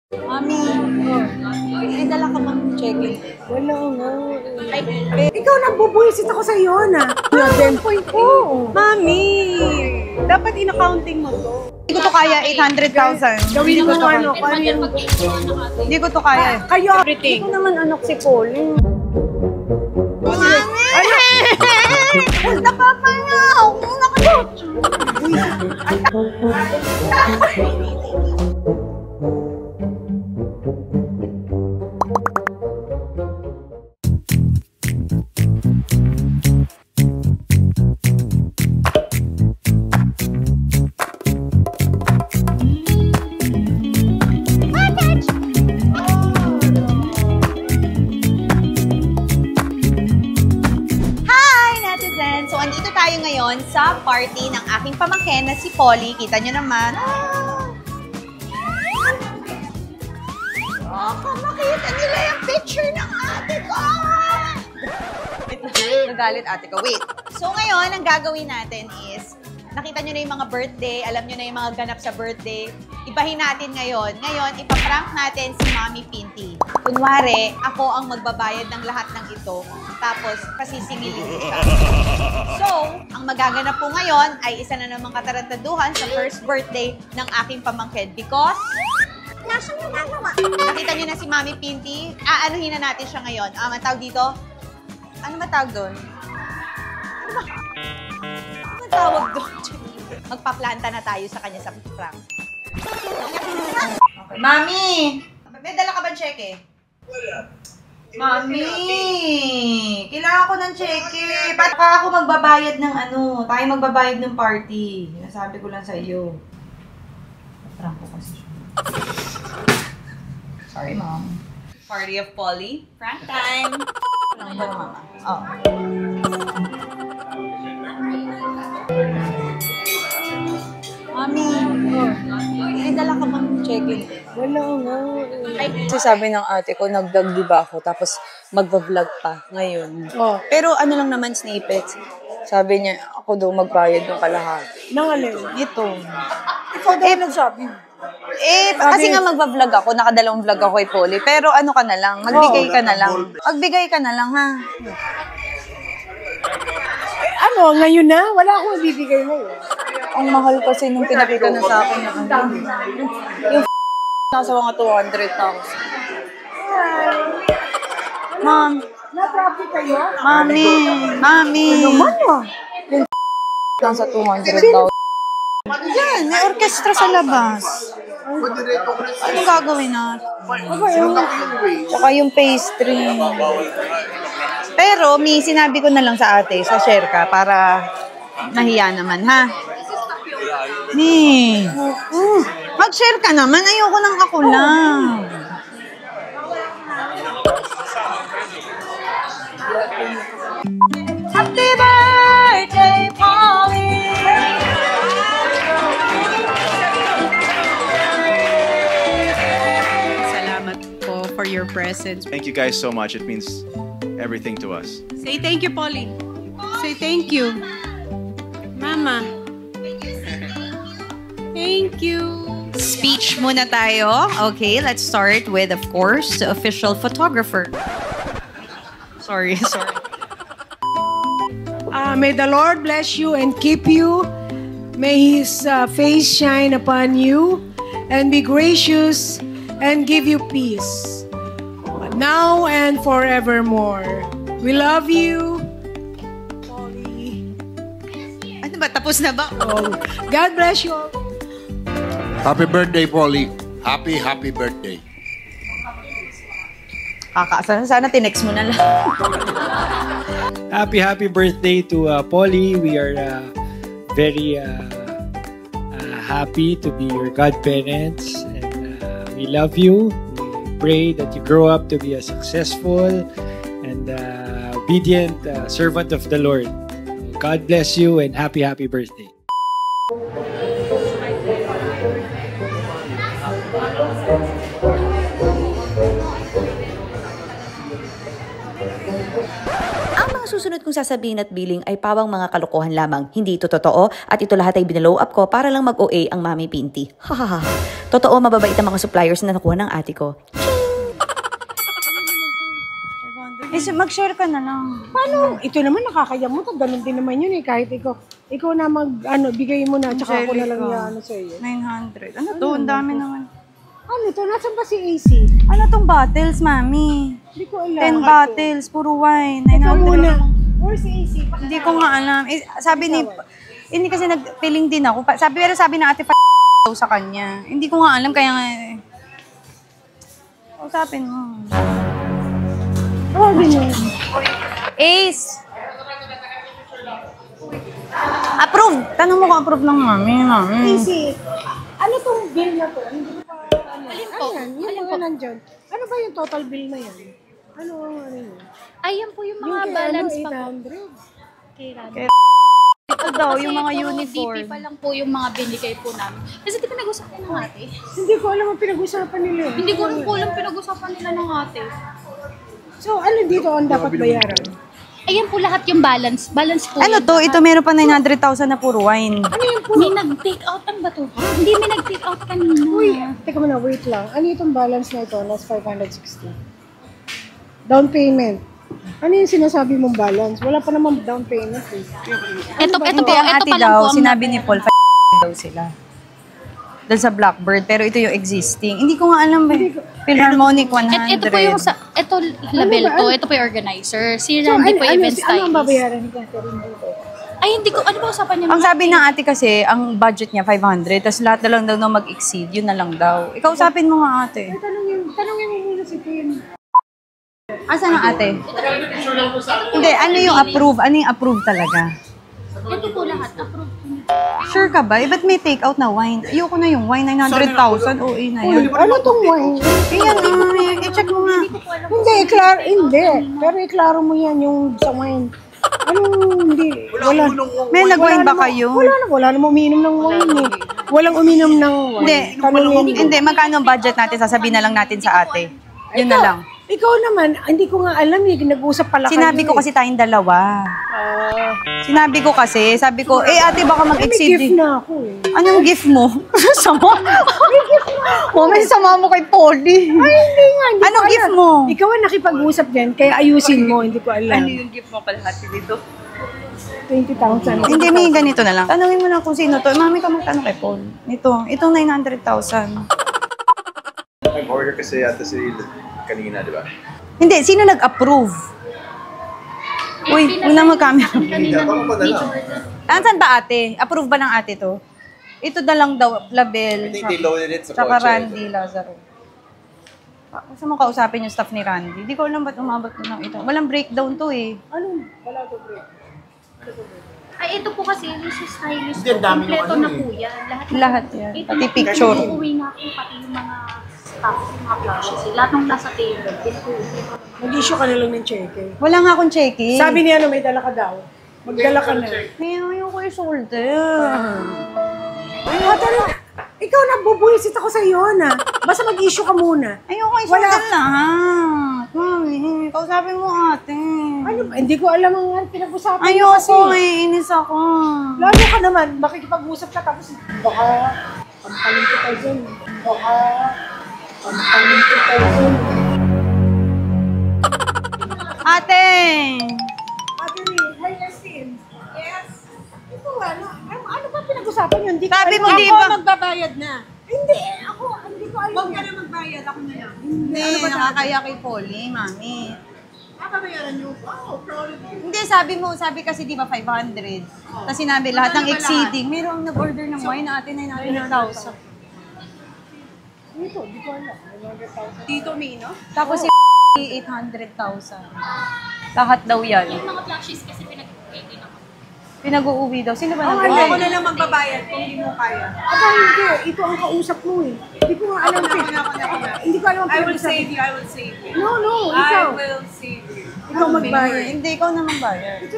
Mami, may dala ka bang check-in? Wala nga. Ikaw nagbubuisit ako sa iyo na. Point ko. Mami, dapat in-accounting mo to. Hindi ko to kaya, 800,000. Gawin mo ano. Hindi ko to kaya. Kayo, hindi ko naman anak si Colin. Mami! Hold the papa na! Ngayon sa party ng aking pamangkin na si Polly. Kita nyo naman. Makita nila yung picture ng ate ko! Nagalit ate ko. Wait. So ngayon, ang gagawin natin is, nakita nyo na yung mga birthday, alam nyo na yung mga ganap sa birthday. Ibahin natin ngayon. Ngayon, ipaprank natin si Mami Pinty. Kunwari, ako ang magbabayad ng lahat ng ito. Tapos, pasisingilin ko siya. So, ang magaganap po ngayon ay isa na namang katarantaduhan sa first birthday ng aking pamangkin. Because, wala siyang nagagawa. Nakita niyo na si Mami Pinty. Aanuhin na natin siya ngayon. Ang tawag dito? Ano matawag doon? Ano tawag doon? Magpaplanta na tayo sa kanya sa prank. Okay. Mami! May dala ka ba cheque? Wala. Mami! Kailangan ko ng cheque. Ba't ka ako magbabayad ng ano? Tayo magbabayad ng party. Nasabi ko lang sa iyo. Prank ko kasi siya. Sorry, Mom. Party of Polly. Prank time! Prank ba, Mama? Oh. Mami, may dala ka bang check-in? Wala nga. Kasi sabi ng ate ko, nag-vlog diba ako, tapos magva-vlog pa ngayon. Oh. Pero ano lang naman snippets? Sabi niya, ako daw magbayad ng kalahati. Nang alin? Ito. Ikaw daw nagsabi. Kasi nga magva-vlog ako, nakadalawang vlog ako kay Polly. Pero ano ka na lang, magbigay ka na lang. Magbigay ka na lang, ha? Ano, ngayon na? Wala akong bibigay ngayon. Ang mahal kasi nung pinakita na sa akin yung nasa mga 200,000. Ma'am. Na-traffic kayo? Mami. Ano man ah? Yung nasa 200,000. Yan, may orkestra sa labas. Anong gagawin natin? Tsaka yung pastry. Pero, sinabi ko na lang sa ate, sa share ka, para nahiya naman, ha? Mag-share ka naman. Ayoko lang ako lang. Happy birthday, Polly! Salamat po for your presence. Thank you guys so much. It means everything to us. Say thank you, Polly. Say thank you. Mama. Thank you. Speech muna tayo. Okay, let's start with, of course, the official photographer. Sorry. May the Lord bless you and keep you. May His face shine upon you and be gracious and give you peace. Now and forevermore. We love you. Polly. Ano ba? Tapos na ba? Oh, God bless you all. Happy birthday, Polly. Happy birthday. Sana tinext mo na lang. Happy birthday to Polly. We are very happy to be your godparents. And we love you. We pray that you grow up to be a successful and obedient servant of the Lord. God bless you and happy birthday. Ang mga susunod kong sasabihin at billing ay pawang mga kalokohan lamang. Hindi ito totoo at ito lahat ay binalow up ko para lang mag-OA ang Mami Pinty. Hahaha. Totoo, mababait ang mga suppliers na nakuha ng ate ko. Mag-share ka na lang. Paano? Ito naman nakakaya mo. Ganun din naman yun eh. Kahit ikaw na bigay mo na. Tsaka ako na lang yan sa iyo. 900. Ano to? Ang dami naman. Ano ito? Nasaan ba si AC? Ano tong bottles, Mami? Hindi ko alam. 10 bottles, puro wine. Ikaw 900. muna. Where's si AC? Hindi ko nga alam. Sabi ni... Hindi kasi nag-feeling din ako. Pero sabi na ate daw sa kanya. Hindi ko nga alam, kaya nga... Usapin mo. Oh, ganyan. Ace! Approve! Tanong mo kung approve ng Mami. AC, ano tong bill na to? Hindi ko pa... Ano yan? Yung mga nandyan. Ano ba yung total bill na yan? Ano yun? Ayan po yung mga Yung balance kay, pa po. 800. Kay Rani. Ito daw, Kasi yung mga po, uniform. DP pa lang po yung mga binigay po namin. Kasi di ba nag-usapan ng ate? Hindi ko alam ang pinag-usapan nila. Hindi ko rin po alam pinag-usapan nila ng ate. So, ano dito ang dapat bayaran? Ayan po lahat yung balance. Balance po Ano yun. to? Ito meron pa 900,000 na puro wine. Ano yung May nag-take out ang ba to? Hindi, may nag-take out kanina. Uy, teka muna, wait lang. Ano itong balance na ito? Nas 560. Down payment. Ano yung sinasabi mong balance? Wala pa naman down payment eh. Ito po, Hindi, ito ang ate pa lang daw, po ang sinabi ni Paul, daw sila. Dahil sa Blackbird, pero ito yung existing. Hindi ko nga alam ba. Philharmonic 100. Ito po yung ito label Ano ba? to. Ito po yung organizer. Si Randy po event Ano ang stylist. babayaran ni Catherine dito? Ay, hindi ko, ano ba usapan niya? Ang sabi ng ate kasi, ang budget niya 500, tapos lahat na lang daw na mag-exceed, yun na lang daw. Ikaw usapin mo nga ate. Tanungin mo muna si Tim. Asan ang ate? Hindi, ano yung approve? Ano yung approve talaga? Ito po lahat. Approved. Sure ka ba? Ba't may take out na wine? Ayoko na yung wine, 900,000. Oo, na yan. Ano tong wine? Ayan, i-check mo nga. Hindi. Pero iklaro mo yan yung sa wine. Anong hindi? Wala. May nag-wine ba kayo? Wala namang uminom ng wine eh. Walang uminom ng wine. Hindi, magkano ang budget natin? Sasabihin na lang natin sa ate. Yun na lang. Ikaw naman, hindi ko nga alam eh. Nag-usap pala Sinabi ko kasi tayong dalawa. Sinabi ko kasi, sabi ko, ate baka may mag-exceed. gift na ako eh. Anong gift mo? Sama? May sama mo kay Polly. Ay, hindi nga. Hindi Anong ko gift alam. mo? Ikaw ang nakipag-usap din, kaya ayusin mo. Hindi ko alam. yung gift mo pala dito? 20,000. Hindi, may ganito na lang. Tanungin mo na kung sino to. Mami ka magtanong kay Paul. Itong 900,000. Nag-order kasi yata si kanina, di ba? Hindi, sino nag-approve? Uy, una mag-camera. Saan ba ate? Approve ba ng ate to? Ito na lang daw, label. They loaded it sa Tsaka kotse. Randy Lazaro. Gusto mo kausapin yung staff ni Randy? Di ko alam ba't umabot na ng ito. Walang breakdown to eh. Wala to break. Ay, ito po kasi, yung stylist ko. Kompleto na po yan. Lahat yan. Ito Pati na po, picture. Uuwi nga po pati yung mga staff, yung mga flashes. Lahat ng nasa table. Mag-issue ka na lang ng cheque. Wala nga akong check-in. Sabi niya may dala ka daw. Magdala ka na. May ayoko yung shoulder. Ay, ikaw nagbubuisit ako sa iyo na. Basta mag-issue ka muna. Ayoko yung shoulder lahat. Mami, kausapin mo ate. Ano ba? Hindi ko alam ang pinag-usapan niyo kasi. Ayoko, inis ako. Lalo ka naman, makikipag-usap ka tapos baka pampaling kita dyan. Baka pampaling kita dyan. Ate! Ate Rin, hi Justin. Yes. Ito ano ba pinag-usapan yun? Hindi ko Sabi alam. mo, di ba? magbabayad na. Hindi, hindi ko alam. Huwag ka na magbayad, ako na lang. Hindi, nakakaya kay Polly, mami. Nakabayaran niyo. Wow, proud of you. Hindi, sabi kasi di ba 500. Tapos sinabi lahat ng exceeding. Mayroong nag-order ng wine na ate 900,000. Dito, di ko alam. 900,000. Dito, Mino? Tapos si 800,000. Lahat daw yan. Yung mga flashes kasi pinag-pwede na. Pinag-uuwi daw. Sino ba Ako nag-uuwi? na lang magbabayad kung hindi mo kaya. Aba, hindi. Ito ang kausap mo eh. Hindi ko nga alam. Hindi ko alam ang pinag-usapan. I will save you. No, ikaw. I will save you. Ikaw magbayad. Hindi, ikaw na magbayad. Ito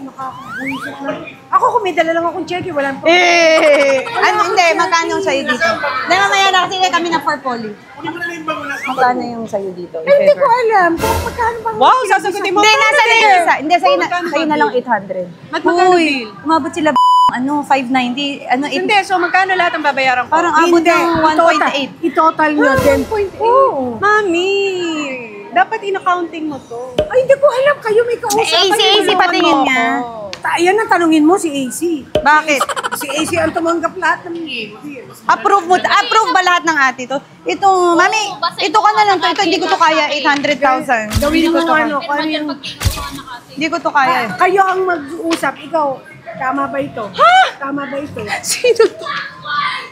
Nakakabuisit na. Ako kung may dala lang akong cheque, walang po. Hindi, magkano yung sa'yo dito? Hindi, mamaya na kasi kami ng for poly. Magkano yung sa'yo dito? Hindi ko alam kung magkano bang... Wow, sasagutin mo. Hindi, nasa na yung isa. Hindi, sa'yo na lang 800. Magkano Uy, bill? umabot sila 590. Hindi, so magkano lahat ang babayaran ko? Parang abot ng 1.8. I-total nyo din. 1.8? Oo. Mami, dapat in-accounting mo to. Ay, hindi ko alam. Kayo may kausap. AC patingin niya. Ayan ang tanungin mo si AC. Bakit? Si AC ang tumanggap lahat ng Approve ba lahat ng ate to? Ito, mami, ito ka na lang to. Ito, hindi ko to kaya. 800,000. Gawin mo ano. Hindi ko to kaya. Kayo ang mag-uusap. Ikaw, tama ba ito? Tama ba ito? Sino to?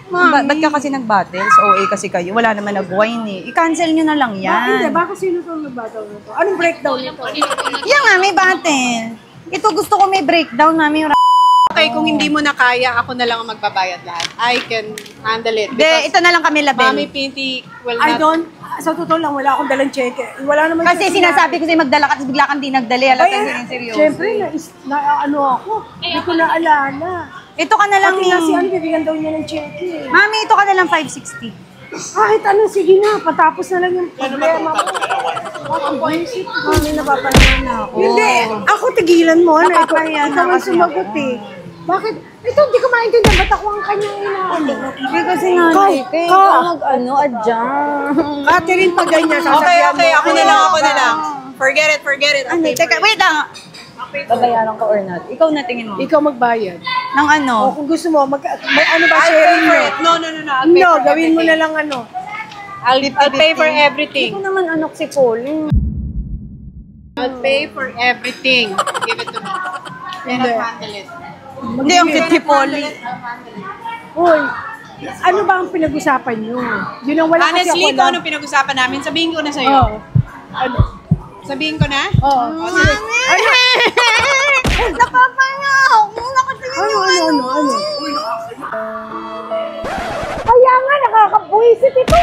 Ba't ka kasi nag-battle? Sa OA kasi kayo. Wala naman nag-wine eh. I-cancel nyo na lang Hindi, yan. baka sino itong nag-battle nito? Anong breakdown nito? Yan nga, may battle. Ito gusto ko may breakdown, mami. Okay, kung hindi mo na kaya, ako na lang ang magbabayad lahat. I can handle it. Hindi, ito na lang kami label. Mami Pinty will I not... don't, sa totoo lang, wala akong dalang cheque. Wala naman Kasi sinasabi ko sa'yo magdala ka, tapos bigla kang di nagdali. Alam ka yung seryoso. Siyempre, ano ako. Hindi ko naalala. Ito ka na lang Pati nga si ano, bibigyan daw niya ng cheque. Mami, ito ka na lang 560. Kahit ano, sige na, patapos na lang yung problema mo. Mami, napapahiya na ako. Hindi, ako tigilan mo. Napapahiya na ikaw ang kasi sumagot ako. eh. Bakit? Ito, hindi ko maintindihan. Ba't ako ang kanyang inaano? Hindi kasi nanay ka. Ikaw mag-adjust. Catherine, pag ganyan, Okay, sasabihan okay, mo. ako na lang. Forget it. Ano, teka, wait lang. Babayaran ko or not? Ikaw na tingin mo. Ikaw magbayad. Nang ano? O kung gusto mo, may ano ba sharing mo? No. I'll pay No, for gawin mo everything. na lang ano. I'll pay for Hindi everything. ko naman anak si Colin. I'll pay for everything. Give it to me. Then I'll handle it. Hindi, ang kiti Polly. Uy, ano ba ang pinag-usapan nyo? Yun ang wala kasi Honestly, ako kung ano pinag-usapan namin, sabihin ko na sa'yo. Oo. Ano? Sabihin ko na? Oo. Mami! Napapanga ako. Nakatingin yung Ano? Kaya nga, nakakabuisit ito.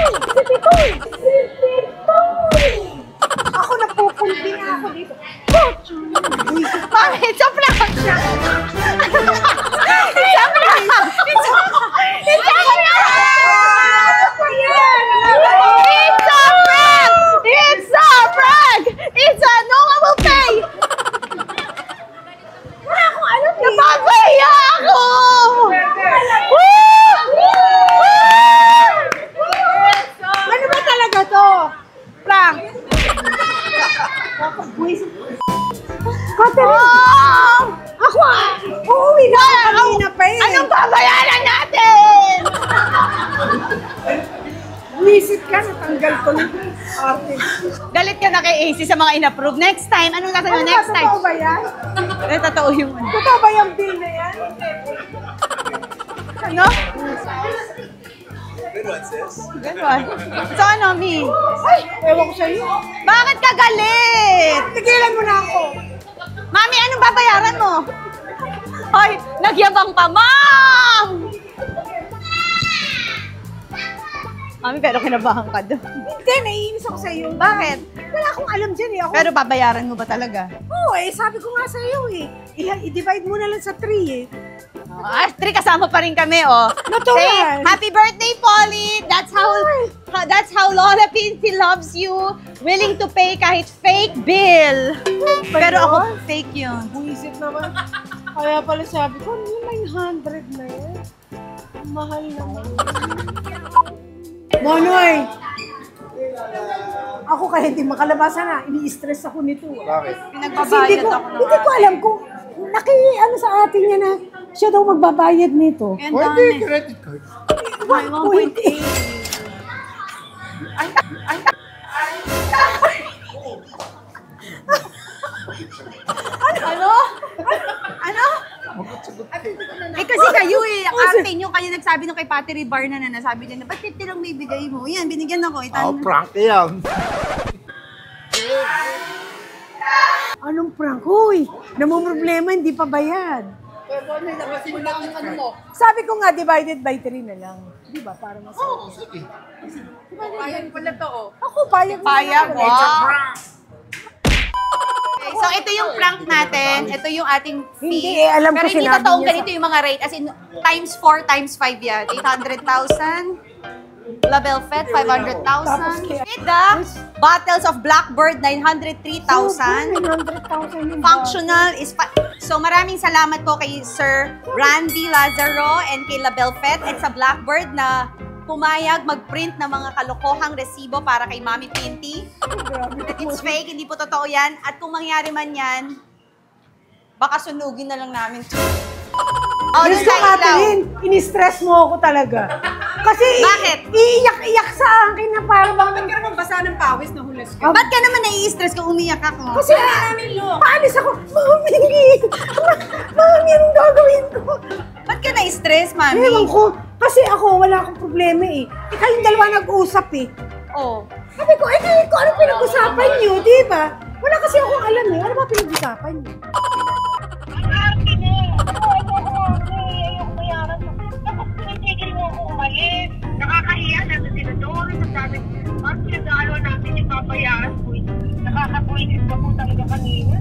Ako napupunti na ako dito. Mami, it's a prank! It's a prank! It's a prank! It's a prank! It's a prank! It's a no, I will pay! Wala akong alam eh. Napapaya ako! Ano ba talaga to? Prank. Catherine, ako uuwi na ako kanina pa eh. Anong babayaran natin? Visit ka, natanggal ko ng arte. Galit ka na kay AC sa mga in-approve. Next time, anong nasa Ano next ba, time? totoo ba yan? Totoo yung ano. Totoo ba yung bill na yan? Ano? Ganon. So ano, Mi? Ay, ewan ko sa'yo. Bakit ka galit? Tigilan mo na ako. Mami, anong babayaran mo? Hoy, nagyabang pa, Mom! Mami, pero kinabahan ka doon. Hindi, naiinis ako sa'yo. Bakit? Wala akong alam dyan eh. Ako, Pero babayaran mo ba talaga? oo eh, sabi ko nga sa'yo eh. I-divide mo na lang sa 3 eh. Astri, kasama pa rin kami, oh. Natural. Say, happy birthday, Polly! That's how Lola Pinty loves you. Willing to pay kahit fake bill. Pero ako, fake yun. Buisit naman. Kaya pala sabi ko, ano yung 900 na yan? Mahal naman. Monoy! Ako kaya hindi makalabasan na. Ini-stress ako nito. Bakit? Kasi hindi ko alam kung ano sa atin niya na siya daw magbabayad nito. Pwede, credit card. 1.8. Ano? Ano? Eh kasi kayo eh, ang arte nyo, kayo nagsabi nung kay Patty Bar na nasabi din na, ba't 50 lang bibigay mo? Yan, binigyan ako. Prank yan. Anong prank? Uy, namumroblema, hindi pa bayad. Sabi ko nga, divided by 3 na lang. Di ba? Para mas... Oo, sige. Payag pala to, oh. Ako, payag. Payag, wow. So, ito yung prank natin. Ito yung ating fee. Hindi, alam ko Pero hindi sinabi totoong niya ganito yung mga rate. As in, times 4, times 5 yan. 800,000. Label Fett, 500,000. With the bottles of Blackbird, 903,000. 900,000 Functional is... So, maraming salamat po kay Sir Randy Lazaro and kay Label Fett at sa Blackbird na pumayag mag-print ng mga kalokohang resibo para kay Mami Pinty. That it's fake, hindi po totoo yan. At kung mangyari man yan, baka sunugin na lang namin to. Oh, Gusto Catherine, ini-stress mo ako talaga. Kasi Bakit? iiyak-iyak sa akin na parang Bakit ka naman basa ng pawis na hulas ka? Ba't ka naman nai-stress kung umiyak ako? Kasi paalis ako, Mami, Mami, anong gagawin ko? Ba't ka na-stress, Mami? Ewan ko, kasi ako, wala akong problema eh. Kayong dalawa nag-usap eh. Oh. Sabi ko, kung ano pinag-usapan niyo, di ba? Wala kasi akong alam eh. Ano ba pinag-usapan niyo? Nakakahiya na sa senador. Sabi, ang pinag-aalawa natin yung papayaran ko. Nakakabuisit ka po talaga kanina.